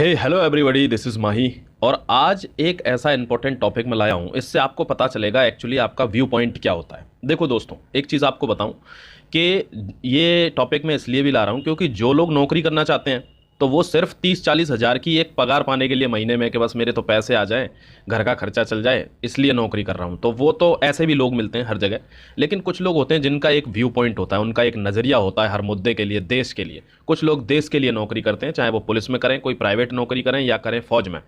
Hello everybody, this is माही। और आज एक ऐसा इंपॉर्टेंट टॉपिक मैं लाया हूँ, इससे आपको पता चलेगा एक्चुअली आपका व्यू पॉइंट क्या होता है। देखो दोस्तों, एक चीज़ आपको बताऊँ कि ये टॉपिक मैं इसलिए भी ला रहा हूँ क्योंकि जो लोग नौकरी करना चाहते हैं तो वो सिर्फ 30-40 हज़ार की एक पगार पाने के लिए महीने में कि बस मेरे तो पैसे आ जाएं, घर का खर्चा चल जाए, इसलिए नौकरी कर रहा हूँ, तो वो तो ऐसे भी लोग मिलते हैं हर जगह। लेकिन कुछ लोग होते हैं जिनका एक व्यू पॉइंट होता है, उनका एक नज़रिया होता है हर मुद्दे के लिए, देश के लिए। कुछ लोग देश के लिए नौकरी करते हैं, चाहे वो पुलिस में करें, कोई प्राइवेट नौकरी करें या करें फौज में।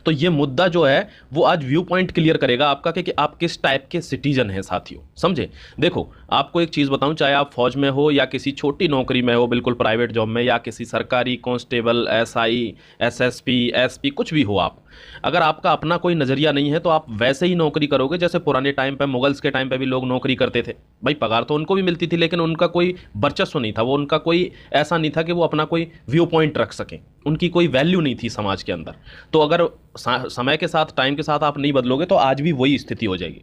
तो ये मुद्दा जो है वो आज व्यू पॉइंट क्लियर करेगा आपका कि आप किस टाइप के सिटीजन हैं साथियों, समझे। देखो, आपको एक चीज़ बताऊं, चाहे आप फौज में हो या किसी छोटी नौकरी में हो, बिल्कुल प्राइवेट जॉब में, या किसी सरकारी कांस्टेबल, एसआई, एसएसपी, एसपी, कुछ भी हो आप, अगर आपका अपना कोई नज़रिया नहीं है तो आप वैसे ही नौकरी करोगे जैसे पुराने टाइम पे, मुगल्स के टाइम पे भी लोग नौकरी करते थे। भाई पगार तो उनको भी मिलती थी, लेकिन उनका कोई वर्चस्व नहीं था, वो उनका कोई ऐसा नहीं था कि वो अपना कोई व्यू पॉइंट रख सकें, उनकी कोई वैल्यू नहीं थी समाज के अंदर। तो अगर समय के साथ, टाइम के साथ आप नहीं बदलोगे तो आज भी वही स्थिति हो जाएगी।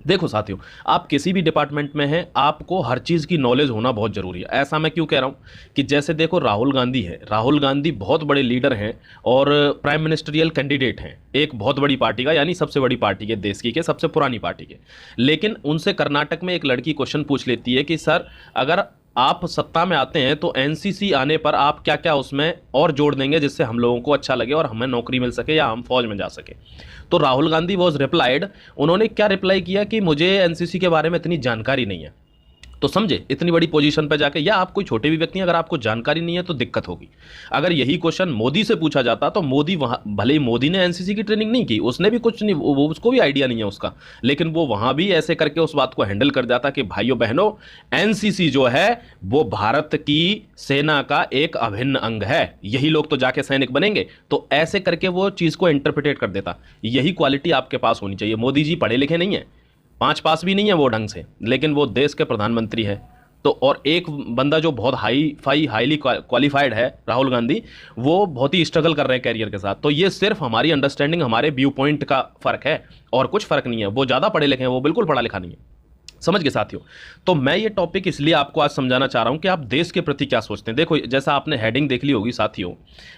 देखो साथियों, आप किसी भी डिपार्टमेंट में हैं, आपको हर चीज़ की नॉलेज होना बहुत ज़रूरी है। ऐसा मैं क्यों कह रहा हूँ कि जैसे देखो, राहुल गांधी है, राहुल गांधी बहुत बड़े लीडर हैं और प्राइम मिनिस्टरियल कैंडिडेट हैं एक बहुत बड़ी पार्टी का, यानी सबसे बड़ी पार्टी के, देश की के, सबसे पुरानी पार्टी के। लेकिन उनसे कर्नाटक में एक लड़की क्वेश्चन पूछ लेती है कि सर, अगर आप सत्ता में आते हैं तो एनसीसी आने पर आप क्या क्या उसमें और जोड़ देंगे जिससे हम लोगों को अच्छा लगे और हमें नौकरी मिल सके या हम फौज में जा सके। तो राहुल गांधी वॉज रिप्लाइड, उन्होंने क्या रिप्लाई किया कि मुझे एनसीसी के बारे में इतनी जानकारी नहीं है। तो समझे, इतनी बड़ी पोजीशन पर जाके, या आप कोई छोटे भी व्यक्ति हैं, अगर आपको जानकारी नहीं है तो दिक्कत होगी। अगर यही क्वेश्चन मोदी से पूछा जाता तो मोदी वहां, भले ही मोदी ने एनसीसी की ट्रेनिंग नहीं की, उसने भी कुछ नहीं, वो उसको भी आइडिया नहीं है उसका, लेकिन वो वहां भी ऐसे करके उस बात को हैंडल कर जाता कि भाइयों बहनों, एनसीसी जो है वो भारत की सेना का एक अभिन्न अंग है, यही लोग तो जाके सैनिक बनेंगे। तो ऐसे करके वो चीज को इंटरप्रिटेट कर देता। यही क्वालिटी आपके पास होनी चाहिए। मोदी जी पढ़े लिखे नहीं है, 5 पास भी नहीं है वो ढंग से, लेकिन वो देश के प्रधानमंत्री है। तो और एक बंदा जो बहुत हाईली क्वालिफाइड है, राहुल गांधी, वो बहुत ही स्ट्रगल कर रहे हैं कैरियर के साथ। तो ये सिर्फ हमारी अंडरस्टैंडिंग, हमारे व्यू पॉइंट का फर्क है और कुछ फर्क नहीं है। वो ज़्यादा पढ़े लिखे हैं, वो बिल्कुल पढ़ा लिखा नहीं है, समझ गए साथियों। तो मैं ये टॉपिक इसलिए आपको आज समझाना चाह रहा हूं कि आप देश के प्रति क्या सोचते हैं। देखो, जैसा आपने हेडिंग देख ली होगी साथियों,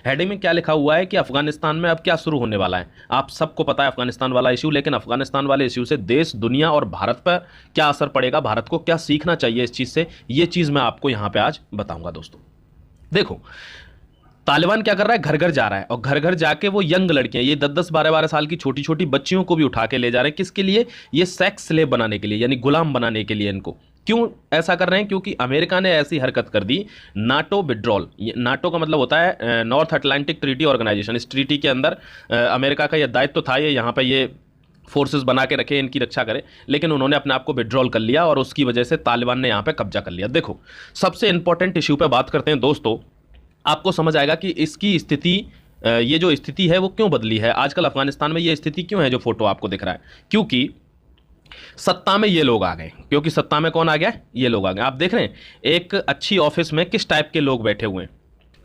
हेडिंग में क्या लिखा हुआ है कि अफगानिस्तान में अब क्या शुरू होने वाला है। आप सबको पता है अफगानिस्तान वाला इश्यू, लेकिन अफगानिस्तान वाले इश्यू से देश, दुनिया और भारत पर क्या असर पड़ेगा, भारत को क्या सीखना चाहिए इस चीज़ से, ये चीज़ मैं आपको यहां पर आज बताऊंगा दोस्तों। देखो, तालिबान क्या कर रहा है, घर घर जा रहा है, और घर घर जाके वो यंग लड़कियां, ये 10-10, 12-12 साल की छोटी छोटी बच्चियों को भी उठा के ले जा रहे हैं। किसके लिए? ये सेक्स स्लेव बनाने के लिए, यानी गुलाम बनाने के लिए। इनको क्यों ऐसा कर रहे हैं? क्योंकि अमेरिका ने ऐसी हरकत कर दी, नाटो विड्रॉल। नाटो का मतलब होता है नॉर्थ अटलांटिक ट्रीटी ऑर्गेनाइजेशन। इस ट्रीटी के अंदर अमेरिका का यह दायित्व था, ये यहाँ पर ये फोर्सेस बना के रखे, इनकी रक्षा करे, लेकिन उन्होंने अपने आप को विड्रॉल कर लिया और उसकी वजह से तालिबान ने यहाँ पे कब्जा कर लिया। देखो, सबसे इंपॉर्टेंट इश्यू पे बात करते हैं दोस्तों, आपको समझ आएगा कि इसकी स्थिति, ये जो स्थिति है वो क्यों बदली है आजकल अफगानिस्तान में। ये स्थिति क्यों है जो फोटो आपको दिख रहा है? क्योंकि सत्ता में ये लोग आ गए। क्योंकि सत्ता में कौन आ गया? ये लोग आ गए। आप देख रहे हैं एक अच्छी ऑफिस में किस टाइप के लोग बैठे हुए हैं,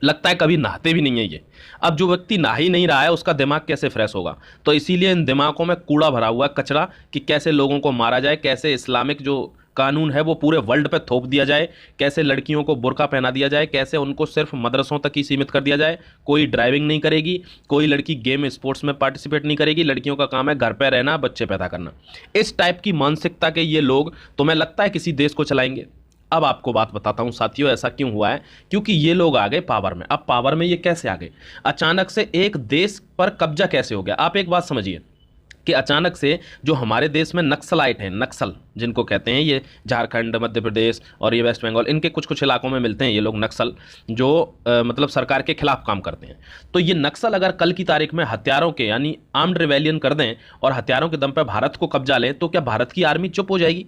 लगता है कभी नहाते भी नहीं है ये। अब जो व्यक्ति नहा ही नहीं रहा है, उसका दिमाग कैसे फ्रेश होगा? तो इसीलिए इन दिमागों में कूड़ा भरा हुआ है, कचरा, कि कैसे लोगों को मारा जाए, कैसे इस्लामिक जो कानून है वो पूरे वर्ल्ड पे थोप दिया जाए, कैसे लड़कियों को बुर्का पहना दिया जाए, कैसे उनको सिर्फ मदरसों तक ही सीमित कर दिया जाए। कोई ड्राइविंग नहीं करेगी, कोई लड़की गेम स्पोर्ट्स में पार्टिसिपेट नहीं करेगी, लड़कियों का काम है घर पे रहना, बच्चे पैदा करना। इस टाइप की मानसिकता के ये लोग, तुम्हें लगता है किसी देश को चलाएंगे? अब आपको बात बताता हूं साथियों, ऐसा क्यों हुआ है। क्योंकि ये लोग आ गए पावर में। अब पावर में ये कैसे आ गए? अचानक से एक देश पर कब्जा कैसे हो गया? आप एक बात समझिए कि अचानक से जो हमारे देश में नक्सलाइट हैं, नक्सल जिनको कहते हैं, ये झारखंड, मध्य प्रदेश और ये वेस्ट बंगाल, इनके कुछ कुछ इलाकों में मिलते हैं ये लोग नक्सल, जो मतलब सरकार के खिलाफ काम करते हैं। तो ये नक्सल अगर कल की तारीख में हथियारों के, यानी आर्म्ड रिवेलियन कर दें और हथियारों के दम पर भारत को कब्जा लें, तो क्या भारत की आर्मी चुप हो जाएगी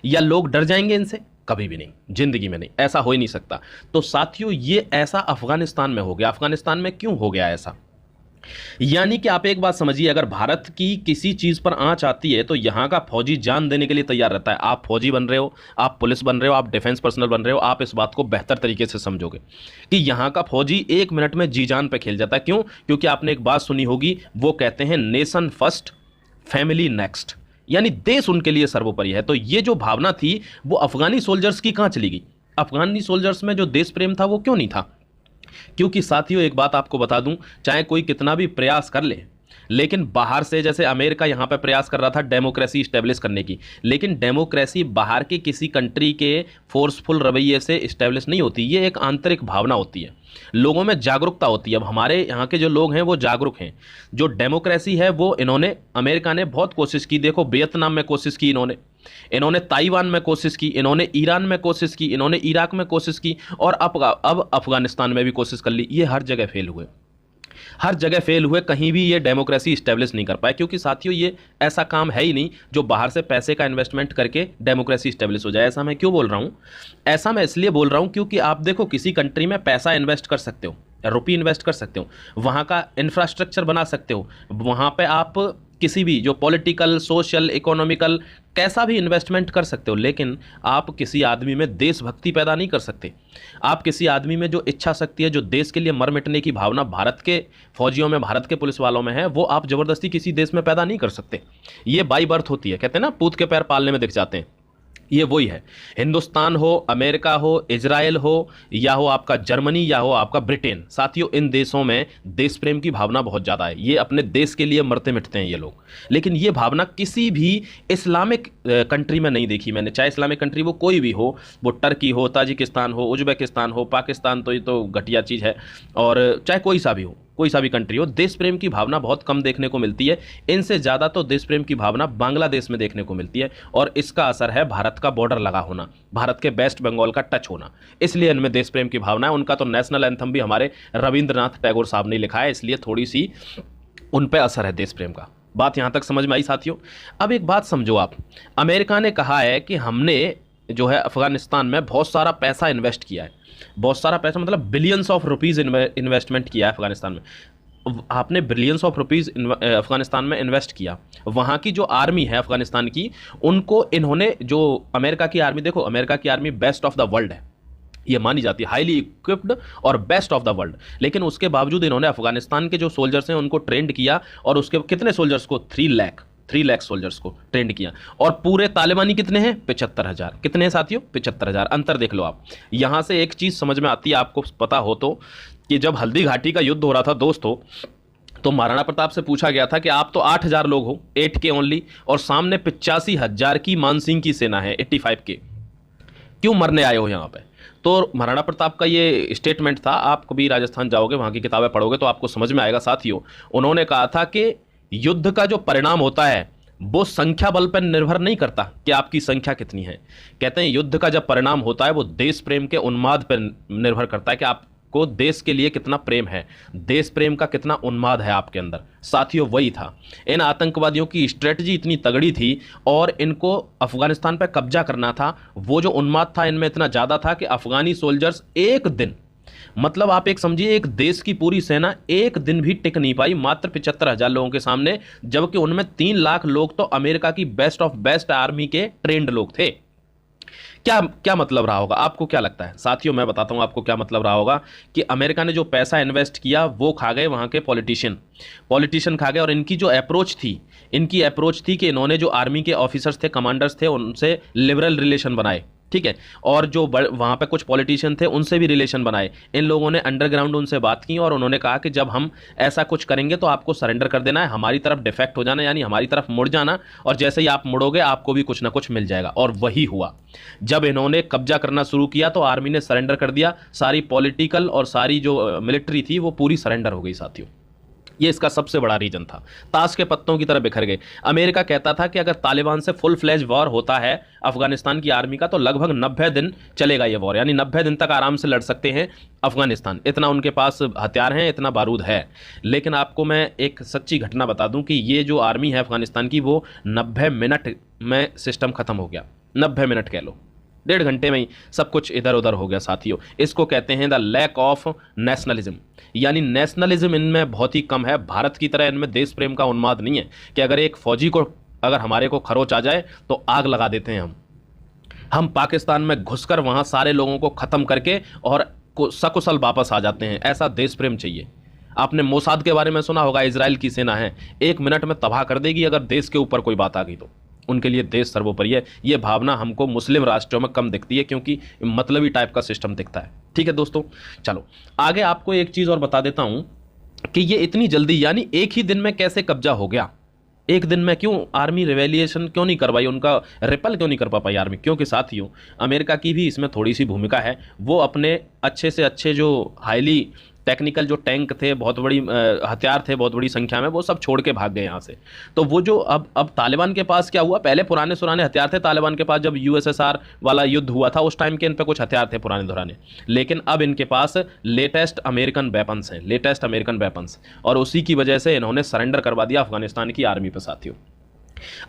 या लोग डर जाएंगे इनसे? कभी भी नहीं, जिंदगी में नहीं, ऐसा हो ही नहीं सकता। तो साथियों, ये ऐसा अफगानिस्तान में हो गया। अफगानिस्तान में क्यों हो गया ऐसा? यानी कि आप एक बात समझिए, अगर भारत की किसी चीज पर आंच आती है तो यहां का फौजी जान देने के लिए तैयार रहता है। आप फौजी बन रहे हो, आप पुलिस बन रहे हो, आप डिफेंस पर्सनल बन रहे हो, आप इस बात को बेहतर तरीके से समझोगे कि यहां का फौजी 1 मिनट में जी जान पे खेल जाता है। क्यों? क्योंकि आपने एक बात सुनी होगी, वो कहते हैं नेशन फर्स्ट, फैमिली नेक्स्ट, यानी देश उनके लिए सर्वोपरि है। तो ये जो भावना थी वो अफगानी सोल्जर्स की कहां चली गई? अफगानी सोल्जर्स में जो देश प्रेम था वो क्यों नहीं था? क्योंकि साथियों एक बात आपको बता दूं, चाहे कोई कितना भी प्रयास कर ले, लेकिन बाहर से, जैसे अमेरिका यहां पर प्रयास कर रहा था डेमोक्रेसी स्टेब्लिश करने की, लेकिन डेमोक्रेसी बाहर के किसी कंट्री के फोर्सफुल रवैये से स्टेब्लिश नहीं होती। ये एक आंतरिक भावना होती है, लोगों में जागरूकता होती है। अब हमारे यहाँ के जो लोग हैं वो जागरूक हैं। जो डेमोक्रेसी है वो अमेरिका ने बहुत कोशिश की। देखो वियतनाम में कोशिश की इन्होंने ताइवान में कोशिश की, इन्होंने ईरान में कोशिश की, इन्होंने इराक में कोशिश की, और अब अफगानिस्तान में भी कोशिश कर ली। ये हर जगह फेल हुए, कहीं भी ये डेमोक्रेसी स्टेब्लिश नहीं कर पाए। क्योंकि साथियों ये ऐसा काम है ही नहीं जो बाहर से पैसे का इन्वेस्टमेंट करके डेमोक्रेसी स्टेब्लिश हो जाए। ऐसा मैं क्यों बोल रहा हूं? ऐसा मैं इसलिए बोल रहा हूं क्योंकि आप देखो, किसी कंट्री में पैसा इन्वेस्ट कर सकते हो, रुपये इन्वेस्ट कर सकते हो, वहां का इंफ्रास्ट्रक्चर बना सकते हो, वहां पे आप किसी भी जो पॉलिटिकल, सोशल, इकोनॉमिकल कैसा भी इन्वेस्टमेंट कर सकते हो, लेकिन आप किसी आदमी में देशभक्ति पैदा नहीं कर सकते। आप किसी आदमी में जो इच्छा शक्ति है, जो देश के लिए मर मिटने की भावना भारत के फौजियों में, भारत के पुलिस वालों में है, वो आप जबरदस्ती किसी देश में पैदा नहीं कर सकते। ये बाई बर्थ होती है, कहते हैं ना पूत के पैर पालने में दिख जाते हैं। ये वही है। हिंदुस्तान हो, अमेरिका हो, इजराइल हो, या हो आपका जर्मनी, या हो आपका ब्रिटेन, साथियों इन देशों में देश प्रेम की भावना बहुत ज़्यादा है। ये अपने देश के लिए मरते मिटते हैं ये लोग। लेकिन ये भावना किसी भी इस्लामिक कंट्री में नहीं देखी मैंने। चाहे इस्लामिक कंट्री वो कोई भी हो, वो टर्की हो, ताजिकिस्तान हो, उज्बेकिस्तान हो, पाकिस्तान, तो ये तो घटिया चीज़ है, और चाहे कोई सा भी हो, कोई सा भी कंट्री हो, देश प्रेम की भावना बहुत कम देखने को मिलती है। इनसे ज़्यादा तो देश प्रेम की भावना बांग्लादेश में देखने को मिलती है, और इसका असर है भारत का बॉर्डर लगा होना, भारत के वेस्ट बंगाल का टच होना, इसलिए इनमें देश प्रेम की भावना है। उनका तो नेशनल एंथम भी हमारे रविंद्रनाथ टैगोर साहब ने लिखा है, इसलिए थोड़ी सी उन पर असर है देश प्रेम का। बात यहाँ तक समझ में आई साथियों? अब एक बात समझो आप, अमेरिका ने कहा है कि हमने जो है अफगानिस्तान में बहुत सारा पैसा इन्वेस्ट किया है। बहुत सारा पैसा मतलब बिलियंस ऑफ रुपीज़ इन्वेस्टमेंट किया है अफगानिस्तान में। आपने बिलियंस ऑफ रुपीज़ अफगानिस्तान में इन्वेस्ट किया। वहाँ की जो आर्मी है अफगानिस्तान की, उनको इन्होंने, जो अमेरिका की आर्मी, देखो अमेरिका की army best of the world है, ये मानी जाती है, हाईली इक्विप्ड और बेस्ट ऑफ द वर्ल्ड। लेकिन उसके बावजूद इन्होंने अफगानिस्तान के जो सोल्जर्स हैं उनको ट्रेंड किया, और उसके कितने सोल्जर्स को? 3 लाख सोल्जर्स को ट्रेंड किया। और पूरे तालिबानी कितने हैं? 75,000। कितने हैं साथियों? 75,000। अंतर देख लो आप। यहां से एक चीज समझ में आती है, आपको पता हो तो, कि जब हल्दी घाटी का युद्ध हो रहा था दोस्तों, तो महाराणा प्रताप से पूछा गया था कि आप तो 8,000 लोग हो, 8K ओनली, और सामने 85,000 की मानसिंह की सेना है, 85K, क्यों मरने आए हो यहाँ पे? तो महाराणा प्रताप का ये स्टेटमेंट था। आप कभी राजस्थान जाओगे, वहाँ की किताबें पढ़ोगे तो आपको समझ में आएगा साथियों। उन्होंने कहा था कि युद्ध का जो परिणाम होता है वो संख्या बल पर निर्भर नहीं करता कि आपकी संख्या कितनी है। कहते हैं युद्ध का जब परिणाम होता है वो देश प्रेम के उन्माद पर निर्भर करता है कि आपको देश के लिए कितना प्रेम है, देश प्रेम का कितना उन्माद है आपके अंदर। साथियों वही था। इन आतंकवादियों की स्ट्रेटजी इतनी तगड़ी थी और इनको अफगानिस्तान पर कब्जा करना था। वो जो उन्माद था इनमें इतना ज़्यादा था कि अफगानी सोल्जर्स एक दिन, मतलब आप एक समझिए, एक देश की पूरी सेना एक दिन भी टिक नहीं पाई मात्र 75,000 लोगों के सामने, जबकि उनमें 3 लाख लोग तो अमेरिका की बेस्ट ऑफ बेस्ट आर्मी के ट्रेंड लोग थे। क्या मतलब रहा होगा? आपको क्या लगता है साथियों? मैं बताता हूं आपको क्या मतलब रहा होगा कि अमेरिका ने जो पैसा इन्वेस्ट किया वो खा गए वहां के पॉलिटिशियन खा गए। और इनकी जो अप्रोच थी कि इन्होंने जो आर्मी के ऑफिसर्स थे, कमांडर्स थे, उनसे लिबरल रिलेशन बनाए, ठीक है, और जो वहाँ पे कुछ पॉलिटिशियन थे उनसे भी रिलेशन बनाए। इन लोगों ने अंडरग्राउंड उनसे बात की और उन्होंने कहा कि जब हम ऐसा कुछ करेंगे तो आपको सरेंडर कर देना है, हमारी तरफ डिफेक्ट हो जाना, यानी हमारी तरफ मुड़ जाना, और जैसे ही आप मुड़ोगे आपको भी कुछ ना कुछ मिल जाएगा। और वही हुआ। जब इन्होंने कब्जा करना शुरू किया तो आर्मी ने सरेंडर कर दिया। सारी पॉलिटिकल और सारी जो मिलिट्री थी वो पूरी सरेंडर हो गई साथियों। ये इसका सबसे बड़ा रीजन था। ताश के पत्तों की तरह बिखर गए। अमेरिका कहता था कि अगर तालिबान से फुल फ्लैज वॉर होता है अफगानिस्तान की आर्मी का तो लगभग 90 दिन चलेगा ये वॉर, यानी 90 दिन तक आराम से लड़ सकते हैं अफगानिस्तान, इतना उनके पास हथियार हैं, इतना बारूद है। लेकिन आपको मैं एक सच्ची घटना बता दूं कि ये जो आर्मी है अफगानिस्तान की वो 90 मिनट में सिस्टम खत्म हो गया। 90 मिनट कह लो, 1.5 घंटे में ही सब कुछ इधर उधर हो गया साथियों। इसको कहते हैं द लैक ऑफ नेशनलिज्म, यानी नेशनलिज्म इनमें बहुत ही कम है। भारत की तरह इनमें देश प्रेम का उन्माद नहीं है कि अगर एक फौजी को, अगर हमारे को खरोच आ जाए तो आग लगा देते हैं हम पाकिस्तान में घुसकर वहां सारे लोगों को खत्म करके और सकुशल वापस आ जाते हैं। ऐसा देश प्रेम चाहिए। आपने मोसाद के बारे में सुना होगा, इजराइल की सेना है, 1 मिनट में तबाह कर देगी अगर देश के ऊपर कोई बात आ गई तो। उनके लिए देश सर्वोपरि है। ये भावना हमको मुस्लिम राष्ट्रों में कम दिखती है क्योंकि मतलबी टाइप का सिस्टम दिखता है। ठीक है दोस्तों, चलो आगे आपको एक चीज़ और बता देता हूँ कि ये इतनी जल्दी यानी एक ही दिन में कैसे कब्जा हो गया। एक दिन में क्यों आर्मी रिवेलिएशन क्यों नहीं करवाई, उनका रिपल क्यों नहीं कर पाई आर्मी? क्योंकि साथियों अमेरिका की भी इसमें थोड़ी सी भूमिका है। वो अपने अच्छे से अच्छे जो हाईली टेक्निकल जो टैंक थे, बहुत बड़ी हथियार थे बहुत बड़ी संख्या में, वो सब छोड़ के भाग गए यहाँ से। तो वो जो अब तालिबान के पास क्या हुआ, पहले पुराने सुराने हथियार थे तालिबान के पास, जब यूएसएसआर वाला युद्ध हुआ था उस टाइम के इन पे कुछ हथियार थे पुराने धुराने, लेकिन अब इनके पास लेटेस्ट अमेरिकन वेपन्स हैं, लेटेस्ट अमेरिकन वेपन्स, और उसी की वजह से इन्होंने सरेंडर करवा दिया अफगानिस्तान की आर्मी पर। साथियों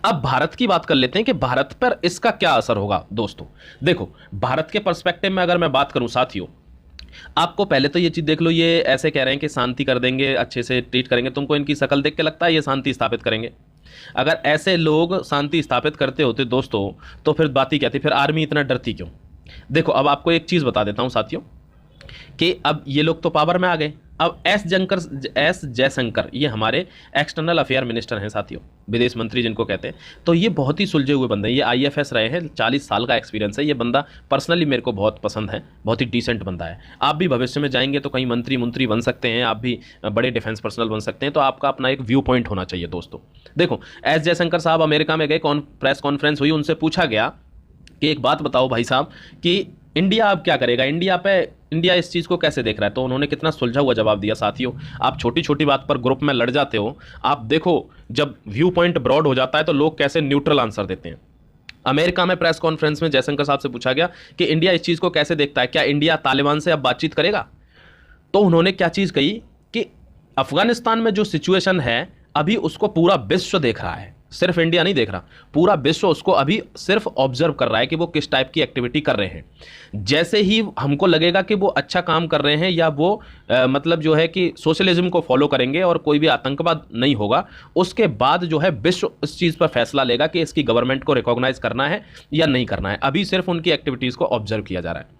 अब भारत की बात कर लेते हैं कि भारत पर इसका क्या असर होगा। दोस्तों देखो, भारत के पर्सपेक्टिव में अगर मैं बात करूं साथियों, आपको पहले तो ये चीज देख लो, ये ऐसे कह रहे हैं कि शांति कर देंगे, अच्छे से ट्रीट करेंगे। तुमको इनकी शक्ल देख के लगता है ये शांति स्थापित करेंगे? अगर ऐसे लोग शांति स्थापित करते होते दोस्तों तो फिर बात ही क्या थी, फिर आर्मी इतना डरती क्यों? देखो अब आपको एक चीज बता देता हूं साथियों कि अब ये लोग तो पावर में आ गए। अब एस जयशंकर ये हमारे एक्सटर्नल अफेयर मिनिस्टर हैं साथियों, विदेश मंत्री जिनको कहते हैं। तो ये बहुत ही सुलझे हुए बंदे हैं, ये आईएफएस रहे हैं, 40 साल का एक्सपीरियंस है। ये बंदा पर्सनली मेरे को बहुत पसंद है, बहुत ही डिसेंट बंदा है। आप भी भविष्य में जाएंगे तो कहीं मंत्री बन सकते हैं, आप भी बड़े डिफेंस पर्सनल बन सकते हैं। तो आपका अपना एक व्यू पॉइंट होना चाहिए दोस्तों। देखो एस जयशंकर साहब अमेरिका में गए, प्रेस कॉन्फ्रेंस हुई, उनसे पूछा गया कि एक बात बताओ भाई साहब कि इंडिया अब क्या करेगा, इंडिया इस चीज़ को कैसे देख रहा है? तो उन्होंने कितना सुलझा हुआ जवाब दिया साथियों। आप छोटी छोटी बात पर ग्रुप में लड़ जाते हो, आप देखो जब व्यू पॉइंट ब्रॉड हो जाता है तो लोग कैसे न्यूट्रल आंसर देते हैं। अमेरिका में प्रेस कॉन्फ्रेंस में जयशंकर साहब से पूछा गया कि इंडिया इस चीज़ को कैसे देखता है, क्या इंडिया तालिबान से अब बातचीत करेगा? तो उन्होंने क्या चीज़ कही कि अफगानिस्तान में जो सिचुएशन है अभी उसको पूरा विश्व देख रहा है, सिर्फ इंडिया नहीं देख रहा, पूरा विश्व उसको अभी सिर्फ ऑब्जर्व कर रहा है कि वो किस टाइप की एक्टिविटी कर रहे हैं। जैसे ही हमको लगेगा कि वो अच्छा काम कर रहे हैं या वो मतलब जो है कि सोशलिज्म को फॉलो करेंगे और कोई भी आतंकवाद नहीं होगा, उसके बाद जो है विश्व इस चीज़ पर फैसला लेगा कि इसकी गवर्नमेंट को रिकॉग्नाइज करना है या नहीं करना है। अभी सिर्फ उनकी एक्टिविटीज़ को ऑब्जर्व किया जा रहा है।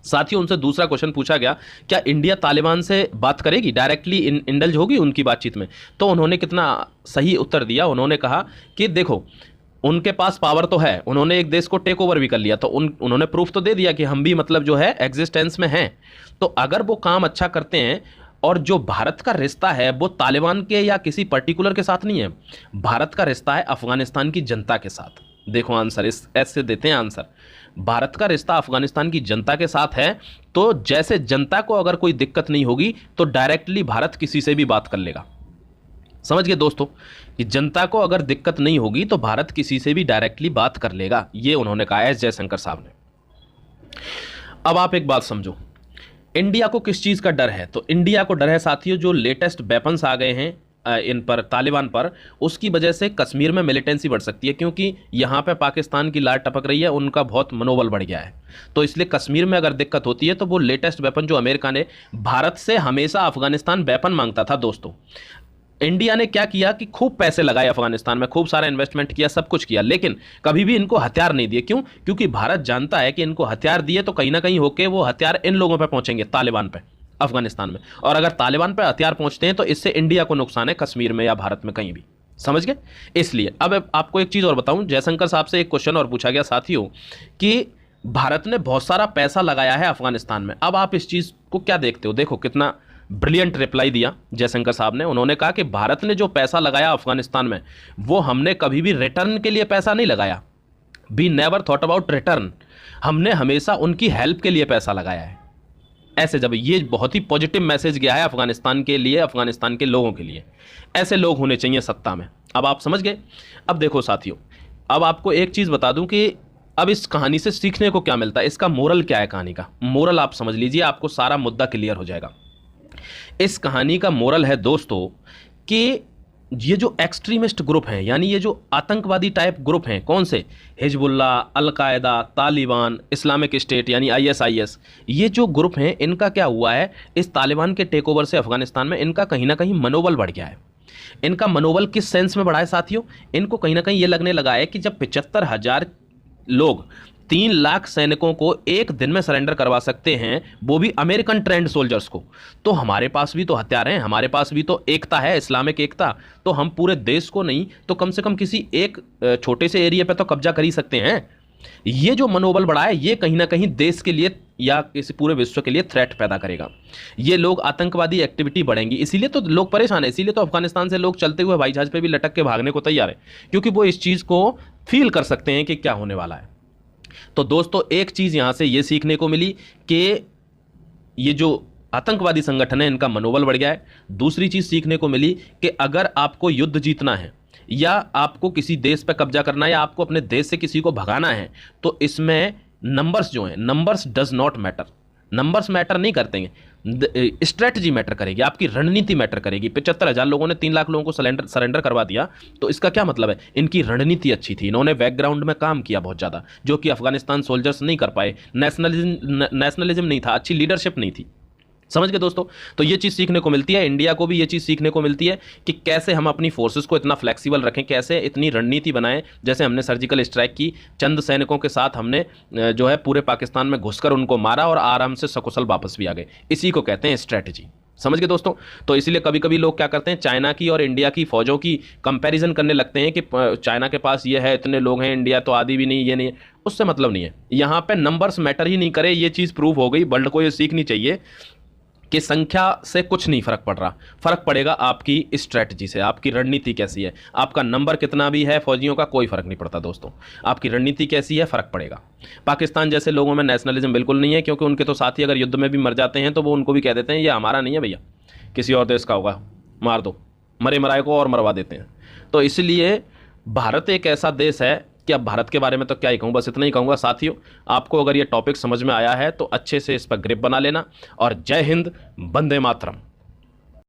साथियों उनसे दूसरा क्वेश्चन पूछा गया, क्या इंडिया तालिबान से बात करेगी, डायरेक्टली इंडल्ज होगी उनकी बातचीत में? तो उन्होंने कितना सही उत्तर दिया। उन्होंने कहा कि देखो उनके पास पावर तो है, उन्होंने एक देश को टेक ओवर भी कर लिया, तो उन्होंने प्रूफ तो दे दिया कि हम भी मतलब जो है एग्जिस्टेंस में हैं। तो अगर वो काम अच्छा करते हैं, और जो भारत का रिश्ता है वो तालिबान के या किसी पर्टिकुलर के साथ नहीं है, भारत का रिश्ता है अफगानिस्तान की जनता के साथ। देखो आंसर इस ऐसे देते हैं आंसर, भारत का रिश्ता अफगानिस्तान की जनता के साथ है। तो जैसे जनता को अगर कोई दिक्कत नहीं होगी तो डायरेक्टली भारत किसी से भी बात कर लेगा। समझ गए दोस्तों कि जनता को अगर दिक्कत नहीं होगी तो भारत किसी से भी डायरेक्टली बात कर लेगा, ये उन्होंने कहा एस जयशंकर साहब ने। अब आप एक बात समझो, इंडिया को किस चीज का डर है? तो इंडिया को डर है साथियों जो लेटेस्ट वेपन्स आ गए हैं इन पर, तालिबान पर, उसकी वजह से कश्मीर में मिलिटेंसी बढ़ सकती है, क्योंकि यहाँ पे पाकिस्तान की लाट टपक रही है, उनका बहुत मनोबल बढ़ गया है। तो इसलिए कश्मीर में अगर दिक्कत होती है तो वो लेटेस्ट वेपन जो अमेरिका ने, भारत से हमेशा अफगानिस्तान वेपन मांगता था दोस्तों, इंडिया ने क्या किया कि खूब पैसे लगाए अफगानिस्तान में, खूब सारा इन्वेस्टमेंट किया, सब कुछ किया, लेकिन कभी भी इनको हथियार नहीं दिए। क्यों? क्योंकि भारत जानता है कि इनको हथियार दिए तो कहीं ना कहीं होके वो हथियार इन लोगों पर पहुंचेंगे, तालिबान पे, अफगानिस्तान में। और अगर तालिबान पर हथियार पहुंचते हैं तो इससे इंडिया को नुकसान है, कश्मीर में या भारत में कहीं भी। समझ गए? इसलिए अब आपको एक चीज़ और बताऊं, जयशंकर साहब से एक क्वेश्चन और पूछा गया साथियों कि भारत ने बहुत सारा पैसा लगाया है अफगानिस्तान में, अब आप इस चीज़ को क्या देखते हो? देखो कितना ब्रिलियंट रिप्लाई दिया जयशंकर साहब ने। उन्होंने कहा कि भारत ने जो पैसा लगाया अफगानिस्तान में, वो हमने कभी भी रिटर्न के लिए पैसा नहीं लगाया, we never thought about return, हमने हमेशा उनकी हेल्प के लिए पैसा लगाया है। ऐसे जब ये बहुत ही पॉजिटिव मैसेज गया है अफगानिस्तान के लिए, अफगानिस्तान के लोगों के लिए, ऐसे लोग होने चाहिए सत्ता में। अब आप समझ गए? अब देखो साथियों, अब आपको एक चीज़ बता दूं कि अब इस कहानी से सीखने को क्या मिलता है, इसका मोरल क्या है, कहानी का मोरल आप समझ लीजिए, आपको सारा मुद्दा क्लियर हो जाएगा। इस कहानी का मोरल है दोस्तों कि ये जो एक्सट्रीमिस्ट ग्रुप हैं, यानी ये जो आतंकवादी टाइप ग्रुप हैं, कौन से, Hezbollah, al Qaeda, Taliban, Islamic state यानी आईएसआईएस, ये जो ग्रुप हैं, इनका क्या हुआ है, इस तालिबान के टेक ओवर से अफगानिस्तान में इनका कहीं ना कहीं मनोबल बढ़ गया है। इनका मनोबल किस सेंस में बढ़ा है साथियों? इनको कहीं ना कहीं ये लगने लगा है कि जब 75,000 लोग 3 लाख सैनिकों को एक दिन में सरेंडर करवा सकते हैं, वो भी अमेरिकन ट्रेंड सोल्जर्स को। तो हमारे पास भी तो हथियार हैं, हमारे पास भी तो एकता है, इस्लामिक एकता। तो हम पूरे देश को नहीं तो कम से कम किसी एक छोटे से एरिया पे तो कब्जा कर ही सकते हैं। ये जो मनोबल बढ़ा है, ये कहीं ना कहीं देश के लिए या किसी पूरे विश्व के लिए थ्रेट पैदा करेगा। ये लोग आतंकवादी एक्टिविटी बढ़ेंगी, इसीलिए तो लोग परेशान है, इसीलिए तो अफगानिस्तान से लोग चलते हुए हवाई जहाज पे भी लटक के भागने को तैयार है, क्योंकि वो इस चीज़ को फील कर सकते हैं कि क्या होने वाला है। तो दोस्तों, एक चीज़ यहां से ये सीखने को मिली कि ये जो आतंकवादी संगठन है इनका मनोबल बढ़ गया है। दूसरी चीज़ सीखने को मिली कि अगर आपको युद्ध जीतना है या आपको किसी देश पर कब्जा करना है या आपको अपने देश से किसी को भगाना है, तो इसमें नंबर्स जो हैं, numbers does not matter. Numbers matter नहीं करते हैं, स्ट्रेटजी मैटर करेगी, आपकी रणनीति मैटर करेगी। 75,000 लोगों ने 3 लाख लोगों को सरेंडर करवा दिया, तो इसका क्या मतलब है? इनकी रणनीति अच्छी थी, इन्होंने बैकग्राउंड में काम किया बहुत ज़्यादा, जो कि अफगानिस्तान सोल्जर्स नहीं कर पाए। नेशनलिज्म नहीं था, अच्छी लीडरशिप नहीं थी। समझ गए दोस्तों? तो ये चीज़ सीखने को मिलती है, इंडिया को भी ये चीज़ सीखने को मिलती है कि कैसे हम अपनी फोर्सेस को इतना फ्लेक्सिबल रखें, कैसे इतनी रणनीति बनाएं। जैसे हमने सर्जिकल स्ट्राइक की, चंद सैनिकों के साथ हमने जो है पूरे पाकिस्तान में घुसकर उनको मारा और आराम से सकुशल वापस भी आ गए। इसी को कहते हैं स्ट्रैटेजी। समझ गए दोस्तों? तो इसलिए कभी कभी लोग क्या करते हैं, चाइना की और इंडिया की फौजों की कंपैरिजन करने लगते हैं कि चाइना के पास ये है, इतने लोग हैं, इंडिया तो आधी भी नहीं, ये नहीं है। उससे मतलब नहीं है, यहाँ पे नंबर्स मैटर ही नहीं करे। ये चीज़ प्रूव हो गई, वर्ल्ड को ये सीखनी चाहिए कि संख्या से कुछ नहीं फर्क पड़ रहा, फर्क पड़ेगा आपकी स्ट्रैटेजी से, आपकी रणनीति कैसी है। आपका नंबर कितना भी है फौजियों का, कोई फर्क नहीं पड़ता दोस्तों, आपकी रणनीति कैसी है फर्क पड़ेगा। पाकिस्तान जैसे लोगों में नेशनलिज्म बिल्कुल नहीं है, क्योंकि उनके तो साथी अगर युद्ध में भी मर जाते हैं तो वो उनको भी कह देते हैं ये हमारा नहीं है भैया, किसी और देश का होगा, मार दो, मरे मराए को और मरवा देते हैं। तो इसलिए भारत एक ऐसा देश है कि अब भारत के बारे में तो क्या ही कहूँ, बस इतना ही कहूँगा साथियों। आपको अगर ये टॉपिक समझ में आया है तो अच्छे से इस पर ग्रिप बना लेना। और जय हिंद, वंदे मातरम।